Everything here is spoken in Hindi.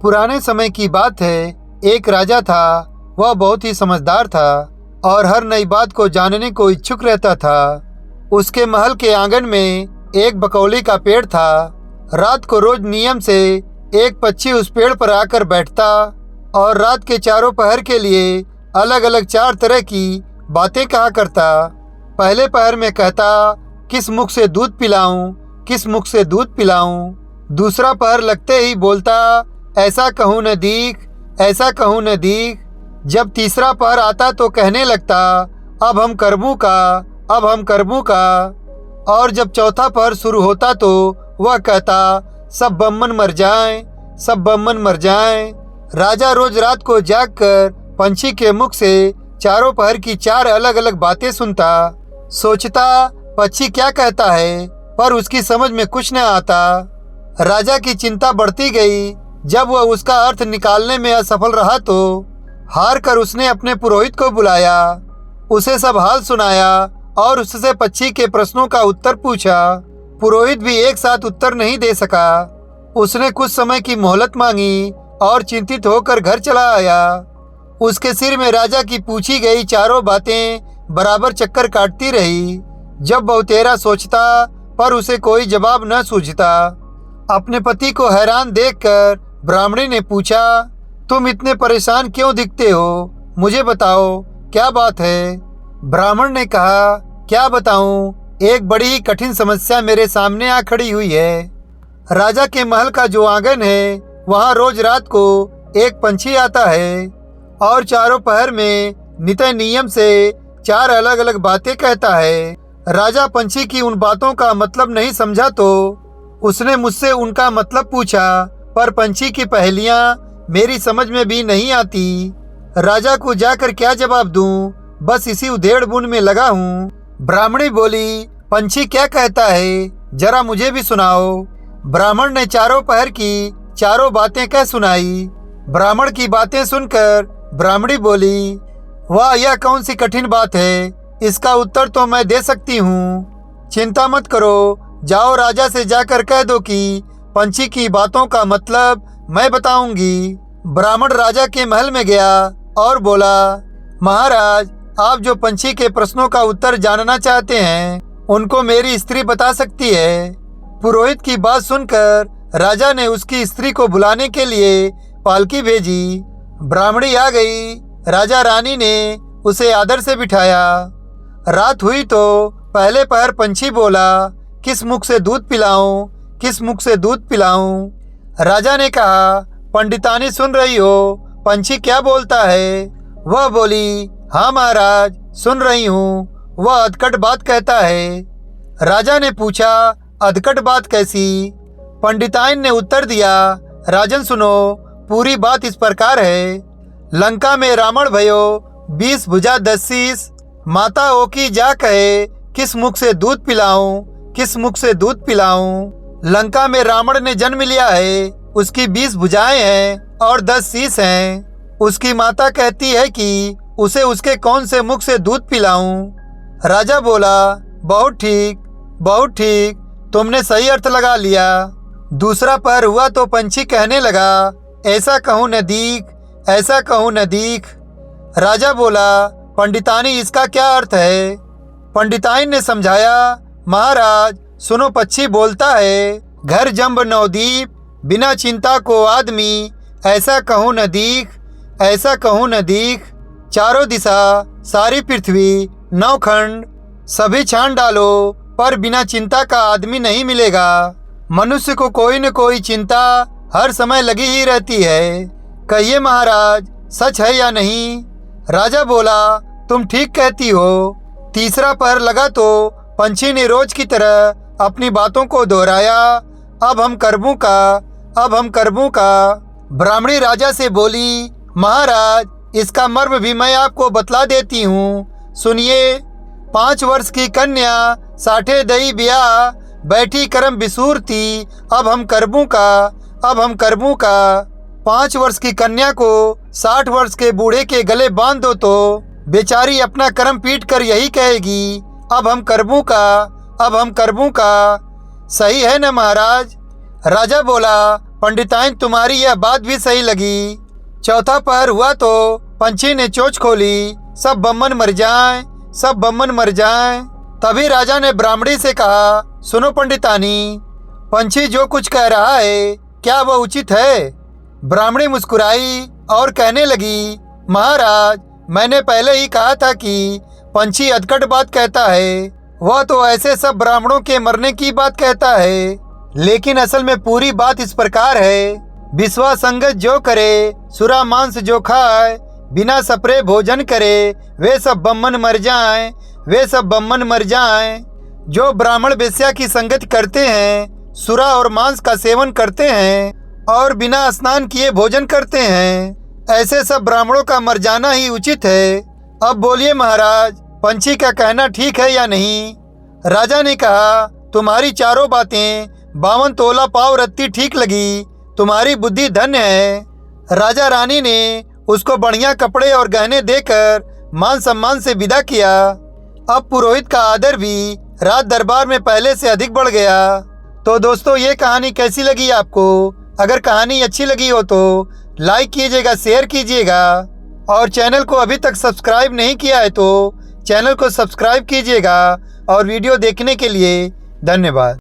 पुराने समय की बात है। एक राजा था। वह बहुत ही समझदार था और हर नई बात को जानने को इच्छुक रहता था। उसके महल के आंगन में एक बकौली का पेड़ था। रात को रोज नियम से एक पक्षी उस पेड़ पर आकर बैठता और रात के चारों पहर के लिए अलग अलग 4 तरह की बातें कहा करता। पहले पहर में कहता, किस मुख से दूध पिलाऊं, किस मुख से दूध पिलाऊं। दूसरा पहर लगते ही बोलता, ऐसा कहूँ न दीख, ऐसा कहूँ न दीख। जब तीसरा पहर आता तो कहने लगता, अब हम करबू का, अब हम करबू का। और जब चौथा पहर शुरू होता तो वह कहता, सब बम्मन मर जाएं, सब बम्मन मर जाएं। राजा रोज रात को जागकर पंछी के मुख से चारों पहर की 4 अलग अलग बातें सुनता। सोचता पक्षी क्या कहता है, पर उसकी समझ में कुछ न आता। राजा की चिंता बढ़ती गई। जब वह उसका अर्थ निकालने में असफल रहा तो हार कर उसने अपने पुरोहित को बुलाया, उसे सब हाल सुनाया और उससे पक्षी के प्रश्नों का उत्तर पूछा। पुरोहित भी एक साथ उत्तर नहीं दे सका। उसने कुछ समय की मोहलत मांगी और चिंतित होकर घर चला आया। उसके सिर में राजा की पूछी गई चारों बातें बराबर चक्कर काटती रही। जब बहुतेरा सोचता पर उसे कोई जवाब न सूझता। अपने पति को हैरान देखकर ब्राह्मणी ने पूछा, तुम इतने परेशान क्यों दिखते हो, मुझे बताओ क्या बात है। ब्राह्मण ने कहा, क्या बताऊं, एक बड़ी ही कठिन समस्या मेरे सामने आ खड़ी हुई है। राजा के महल का जो आंगन है वहां रोज रात को एक पंछी आता है और चारों पहर में नित्य नियम से 4 अलग अलग बातें कहता है। राजा पंछी की उन बातों का मतलब नहीं समझा तो उसने मुझसे उनका मतलब पूछा, पर पंछी की पहेलियां मेरी समझ में भी नहीं आती। राजा को जाकर क्या जवाब दूं, बस इसी उधेड़-बुन में लगा हूँ। ब्राह्मणी बोली, पंछी क्या कहता है, जरा मुझे भी सुनाओ। ब्राह्मण ने चारों पहर की चारों बातें कह सुनाई। ब्राह्मण की बातें सुनकर ब्राह्मणी बोली, वाह, यह कौन सी कठिन बात है, इसका उत्तर तो मैं दे सकती हूँ। चिंता मत करो, जाओ राजा से जाकर कह दो कि पंछी की बातों का मतलब मैं बताऊंगी। ब्राह्मण राजा के महल में गया और बोला, महाराज, आप जो पंछी के प्रश्नों का उत्तर जानना चाहते हैं उनको मेरी स्त्री बता सकती है। पुरोहित की बात सुनकर राजा ने उसकी स्त्री को बुलाने के लिए पालकी भेजी। ब्राह्मणी आ गई। राजा रानी ने उसे आदर से बिठाया। रात हुई तो पहले पहर पंछी बोला, किस मुख से दूध पिलाऊं, किस मुख से दूध पिलाऊं। राजा ने कहा, पंडितानी सुन रही हो, पंछी क्या बोलता है। वह बोली, हाँ महाराज, सुन रही हूँ, वह अधकट बात कहता है। राजा ने पूछा, अधकट बात कैसी। पंडिताइन ने उत्तर दिया, राजन सुनो, पूरी बात इस प्रकार है। लंका में रावण भयो 20 भुजा 10 शीस, माता ओकी जा कहे, किस मुख से दूध पिलाऊं, किस मुख से दूध पिलाऊं। लंका में रावण ने जन्म लिया है, उसकी 20 भुजाएं हैं और 10 शीस हैं। उसकी माता कहती है कि उसे उसके कौन से मुख से दूध पिलाऊं। राजा बोला, बहुत ठीक, बहुत ठीक, तुमने सही अर्थ लगा लिया। दूसरा पहर हुआ तो पंछी कहने लगा, ऐसा कहूँ न दीख, ऐसा कहूँ न दीख। राजा बोला, पंडितानी, इसका क्या अर्थ है। पंडिताइन ने समझाया, महाराज सुनो, पक्षी बोलता है, घर जंब नवदीप, बिना चिंता को आदमी, ऐसा कहूँ न दीख, ऐसा कहूँ न दीख। चारों दिशा, सारी पृथ्वी, 9 खंड, सभी छान डालो पर बिना चिंता का आदमी नहीं मिलेगा। मनुष्य को कोई न कोई चिंता हर समय लगी ही रहती है। कहिए महाराज, सच है या नहीं। राजा बोला, तुम ठीक कहती हो। तीसरा पहर लगा तो पंछी ने रोज की तरह अपनी बातों को दोहराया, अब हम करबू का, अब हम करबू का। ब्राह्मणी राजा से बोली, महाराज, इसका मर्म भी मैं आपको बतला देती हूँ, सुनिए। 5 वर्ष की कन्या 60 दई ब्याह, बैठी करम बिसूर थी, अब हम करबू का, अब हम करबू का। 5 वर्ष की कन्या को 60 वर्ष के बूढ़े के गले बांध दो तो बेचारी अपना कर्म पीट कर यही कहेगी, अब हम करबू का, अब हम करबू का। सही है न महाराज। राजा बोला, पंडिताइन तुम्हारी यह बात भी सही लगी। चौथा पहर हुआ तो पंछी ने चोंच खोली, सब बम्मन मर जाएं, सब बम्मन मर जाएं। तभी राजा ने ब्राह्मणी से कहा, सुनो पंडितानी, पंछी जो कुछ कह रहा है क्या वह उचित है? ब्राह्मणी मुस्कुराई और कहने लगी, महाराज, मैंने पहले ही कहा था कि पंछी अधकट बात कहता है। वह तो ऐसे सब ब्राह्मणों के मरने की बात कहता है, लेकिन असल में पूरी बात इस प्रकार है, विश्वा संगत जो करे, सुरा मांस जो खाए, बिना सपरे भोजन करे, वे सब बम्मन मर जाएं, वे सब बम्मन मर जाएं। जो ब्राह्मण वेश्या की संगत करते हैं, सुरा और मांस का सेवन करते हैं और बिना स्नान किए भोजन करते हैं, ऐसे सब ब्राह्मणों का मर जाना ही उचित है। अब बोलिए महाराज, पंछी का कहना ठीक है या नहीं? राजा ने कहा, तुम्हारी चारों बातें 52 तोला पाव रत्ती ठीक लगी, तुम्हारी बुद्धि धन्य है। राजा रानी ने उसको बढ़िया कपड़े और गहने देकर मान सम्मान से विदा किया। अब पुरोहित का आदर भी राज दरबार में पहले से अधिक बढ़ गया। तो दोस्तों, ये कहानी कैसी लगी आपको? अगर कहानी अच्छी लगी हो तो लाइक कीजिएगा, शेयर कीजिएगा और चैनल को अभी तक सब्सक्राइब नहीं किया है तो चैनल को सब्सक्राइब कीजिएगा। और वीडियो देखने के लिए धन्यवाद।